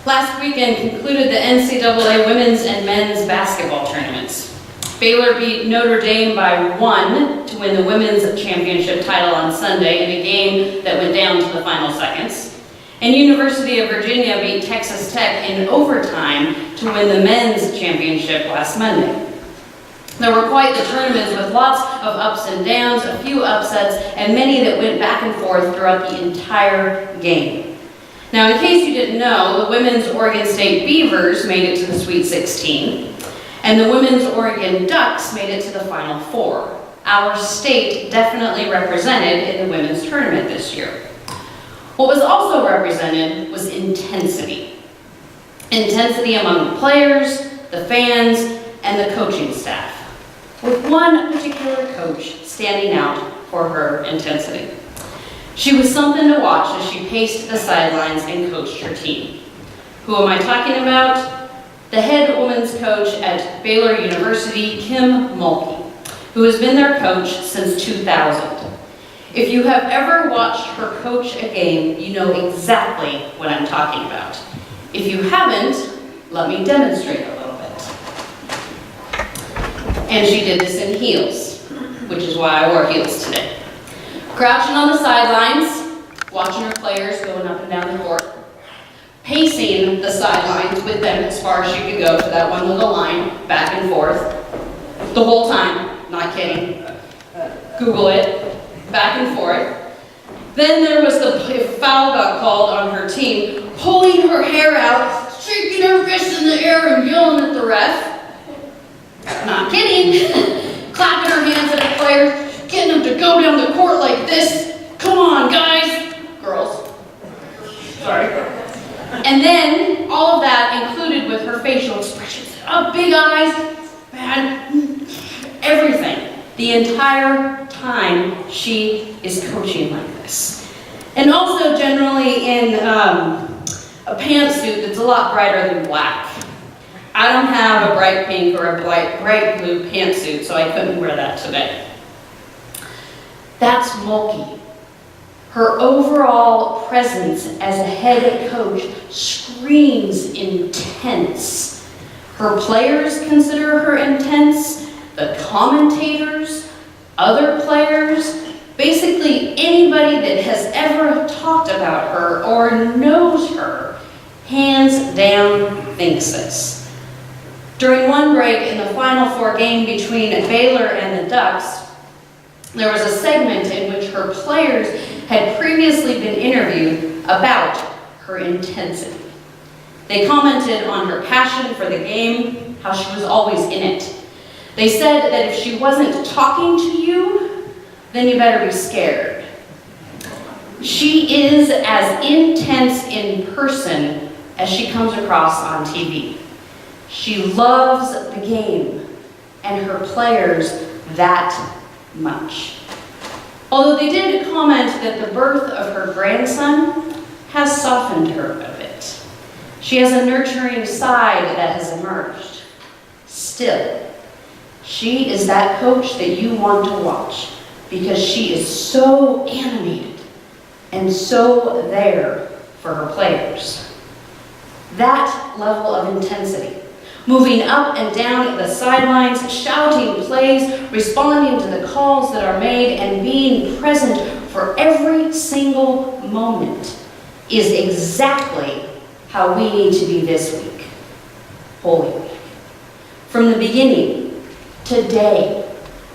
Last weekend concluded the NCAA women's and men's basketball tournaments. Baylor beat Notre Dame by 1 to win the women's championship title on Sunday in a game that went down to the final seconds. And University of Virginia beat Texas Tech in overtime to win the men's championship last Monday. There were quite the tournaments with lots of ups and downs, a few upsets, and many that went back and forth throughout the entire game. Now, in case you didn't know, the women's Oregon State Beavers made it to the Sweet 16, and the women's Oregon Ducks made it to the Final Four. Our state definitely represented in the women's tournament this year. What was also represented was intensity. Intensity among the players, the fans, and the coaching staff, with one particular coach standing out for her intensity. She was something to watch as she paced the sidelines and coached her team. Who am I talking about? The head women's coach at Baylor University, Kim Mulkey, who has been their coach since 2000. If you have ever watched her coach a game, you know exactly what I'm talking about. If you haven't, let me demonstrate a little bit. And she did this in heels, which is why I wore heels today. Crouching on the sidelines, watching her players going up and down the court, pacing the sidelines with them as far as she could go to that one little line, back and forth, the whole time, not kidding. Google it, back and forth. Then there was the foul got called on her team, pulling her hair out, shaking her fists in the air and yelling at the ref. Not kidding. Clapping her hands at the players, getting them to go down the court like this. Come on, guys. Girls. Sorry. And then all of that included with her facial expressions. Big eyes, bad, everything. The entire time she is coaching like this. And also generally in a pantsuit that's a lot brighter than black. I don't have a bright pink or a bright blue pantsuit, so I couldn't wear that today. That's Mulkey. Her overall presence as a head coach screams intense. Her players consider her intense, the commentators, other players, basically anybody that has ever talked about her or knows her, hands down thinks this. During one break in the Final Four game between Baylor and the Ducks, there was a segment in which her players had previously been interviewed about her intensity. They commented on her passion for the game, how she was always in it. They said that if she wasn't talking to you, then you better be scared. She is as intense in person as she comes across on TV. She loves the game and her players that much. Although they did comment that the birth of her grandson has softened her a bit. She has a nurturing side that has emerged. Still, she is that coach that you want to watch because she is so animated and so there for her players. That level of intensity, moving up and down the sidelines, shouting plays, responding to the calls that are made, and being present for every single moment is exactly how we need to be this week, Holy Week. From the beginning, today,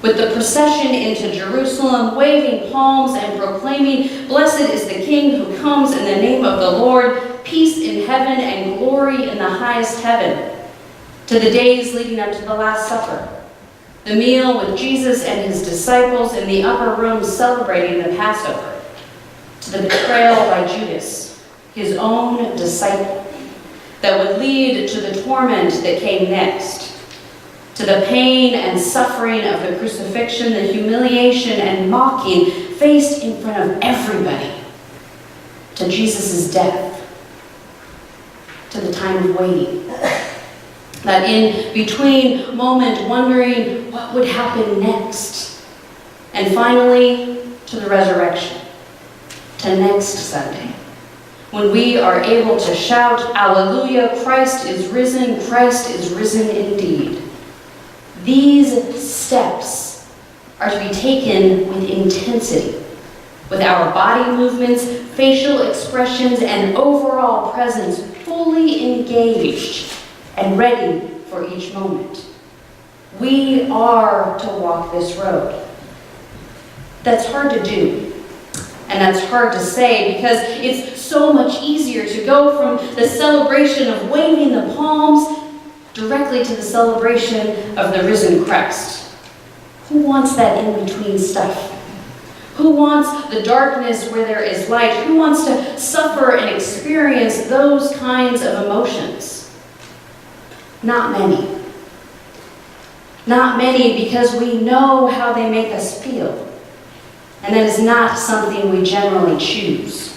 with the procession into Jerusalem, waving palms and proclaiming, "Blessed is the King who comes in the name of the Lord, peace in heaven and glory in the highest heaven," to the days leading up to the Last Supper, the meal with Jesus and his disciples in the upper room celebrating the Passover, to the betrayal by Judas, his own disciple, that would lead to the torment that came next, to the pain and suffering of the crucifixion, the humiliation and mocking faced in front of everybody, to Jesus' death, to the time of waiting. That in between moment wondering what would happen next. And finally, to the resurrection, to next Sunday, when we are able to shout, "Alleluia, Christ is risen indeed." These steps are to be taken with intensity, with our body movements, facial expressions, and overall presence fully engaged and ready for each moment. We are to walk this road. That's hard to do, and that's hard to say because it's so much easier to go from the celebration of waving the palms directly to the celebration of the risen Christ. Who wants that in-between stuff? Who wants the darkness where there is light? Who wants to suffer and experience those kinds of emotions? Not many. Not many, because we know how they make us feel. And that is not something we generally choose.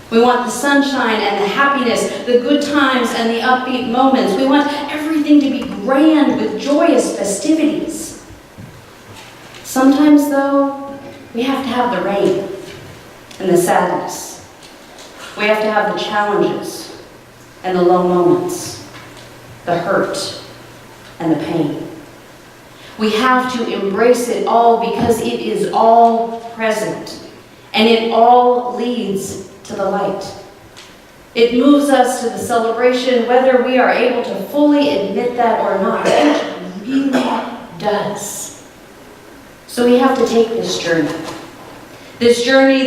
We want the sunshine and the happiness, the good times and the upbeat moments. We want everything to be grand with joyous festivities. Sometimes, though, we have to have the rain and the sadness. We have to have the challenges and the low moments, the hurt and the pain. We have to embrace it all because it is all present and it all leads to the light. It moves us to the celebration whether we are able to fully admit that or not. It really does. So we have to take this journey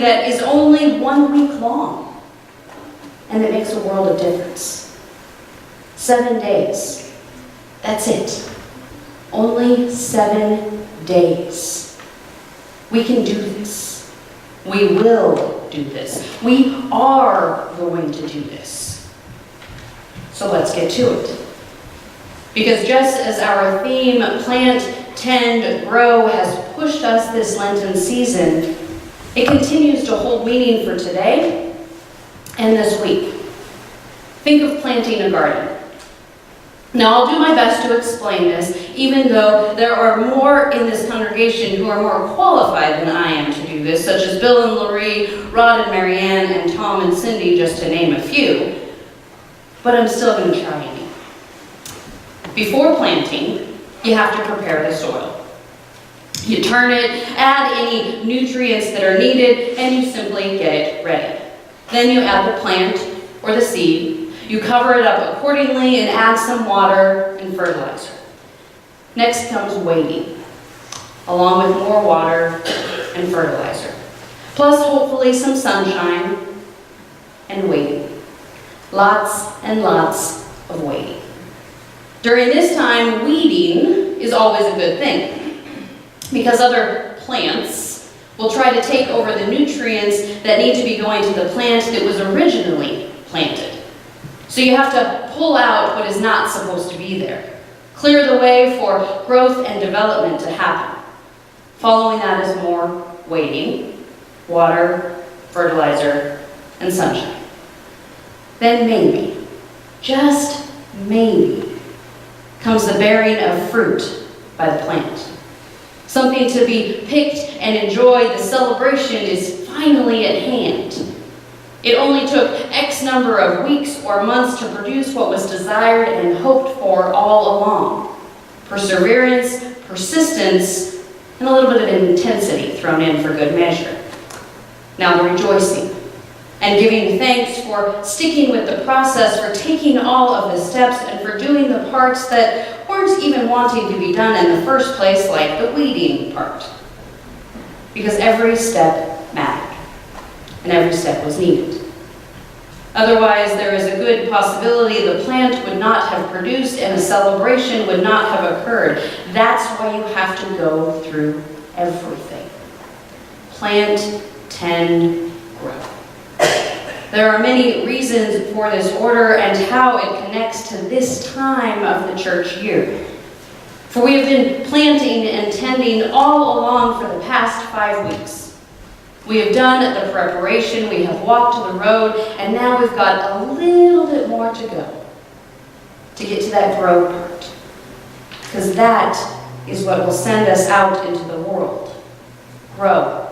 that is only 1 week long, and it makes a world of difference. 7 days, that's it. Only 7 days. We can do this. We will do this. We are going to do this. So let's get to it. Because just as our theme, Plant, Tend, Grow, has pushed us this Lenten season, it continues to hold meaning for today and this week. Think of planting a garden. Now, I'll do my best to explain this, even though there are more in this congregation who are more qualified than I am to do this, such as Bill and Laurie, Rod and Marianne, and Tom and Cindy, just to name a few. But I'm still going to try anyway. Before planting, you have to prepare the soil. You turn it, add any nutrients that are needed, and you simply get it ready. Then you add the plant or the seed. You cover it up accordingly and add some water and fertilizer. Next comes waiting, along with more water and fertilizer. Plus, hopefully, some sunshine and waiting. Lots and lots of waiting. During this time, weeding is always a good thing, because other plants will try to take over the nutrients that need to be going to the plant that was originally planted. So you have to pull out what is not supposed to be there. Clear the way for growth and development to happen. Following that is more waiting, water, fertilizer, and sunshine. Then maybe, just maybe, comes the bearing of fruit by the plant. Something to be picked and enjoyed. The celebration is finally at hand. It only took X number of weeks or months to produce what was desired and hoped for all along. Perseverance, persistence, and a little bit of intensity thrown in for good measure. Now the rejoicing and giving thanks for sticking with the process, for taking all of the steps, and for doing the parts that weren't even wanting to be done in the first place, like the weeding part. Because every step mattered, and every step was needed. Otherwise, there is a good possibility the plant would not have produced and a celebration would not have occurred. That's why you have to go through everything. Plant, tend, grow. There are many reasons for this order and how it connects to this time of the church year. For we have been planting and tending all along for the past 5 weeks. We have done the preparation, we have walked the road, and now we've got a little bit more to go to get to that grow part. Because that is what will send us out into the world. Grow.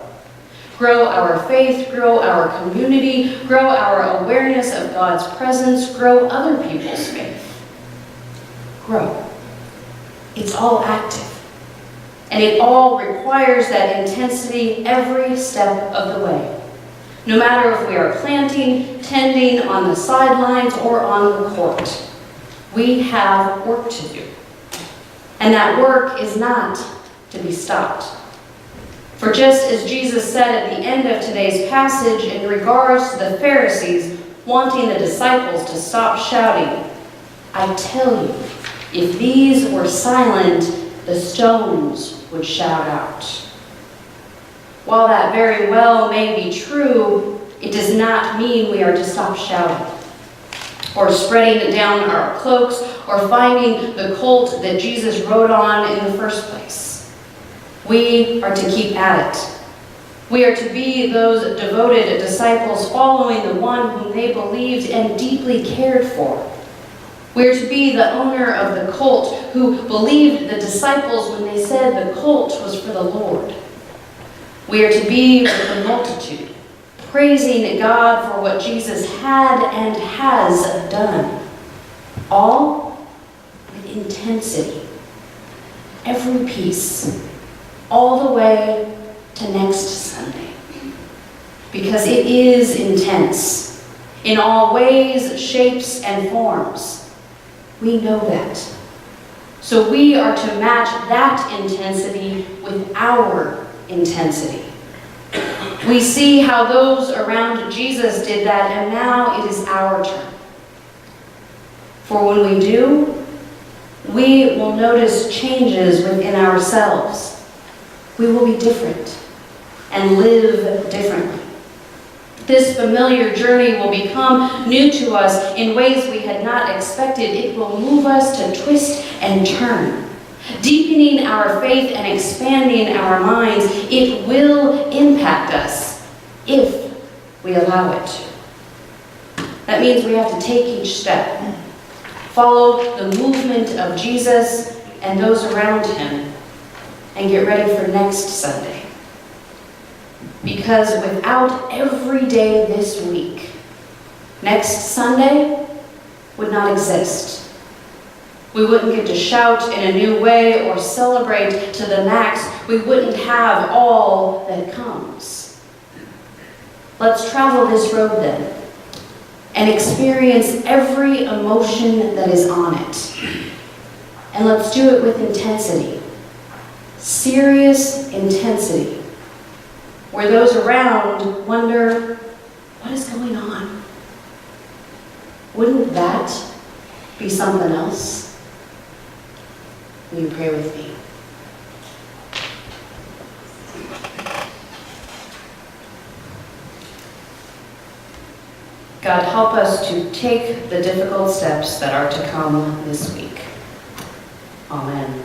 grow our faith, grow our community, grow our awareness of God's presence, grow other people's faith. Grow. It's all active. And it all requires that intensity every step of the way. No matter if we are planting, tending on the sidelines, or on the court, we have work to do. And that work is not to be stopped. For just as Jesus said at the end of today's passage in regards to the Pharisees wanting the disciples to stop shouting, I tell you, if these were silent, the stones would shout out. While that very well may be true, it does not mean we are to stop shouting, or spreading down our cloaks, or finding the colt that Jesus rode on in the first place. We are to keep at it. We are to be those devoted disciples following the one whom they believed and deeply cared for. We are to be the owner of the colt who believed the disciples when they said the colt was for the Lord. We are to be with the multitude, praising God for what Jesus had and has done, all with intensity, every piece, all the way to next Sunday. Because it is intense, in all ways, shapes, and forms. We know that. So we are to match that intensity with our intensity. We see how those around Jesus did that, and now it is our turn. For when we do, we will notice changes within ourselves. We will be different and live differently. This familiar journey will become new to us in ways we had not expected. It will move us to twist and turn, deepening our faith and expanding our minds. It will impact us if we allow it to. That means we have to take each step, follow the movement of Jesus and those around him, and get ready for next Sunday. Because without every day this week, next Sunday would not exist. We wouldn't get to shout in a new way or celebrate to the max. We wouldn't have all that comes. Let's travel this road then and experience every emotion that is on it. And let's do it with intensity, serious intensity, where those around wonder, what is going on? Wouldn't that be something else? Will you pray with me? God, help us to take the difficult steps that are to come this week. Amen.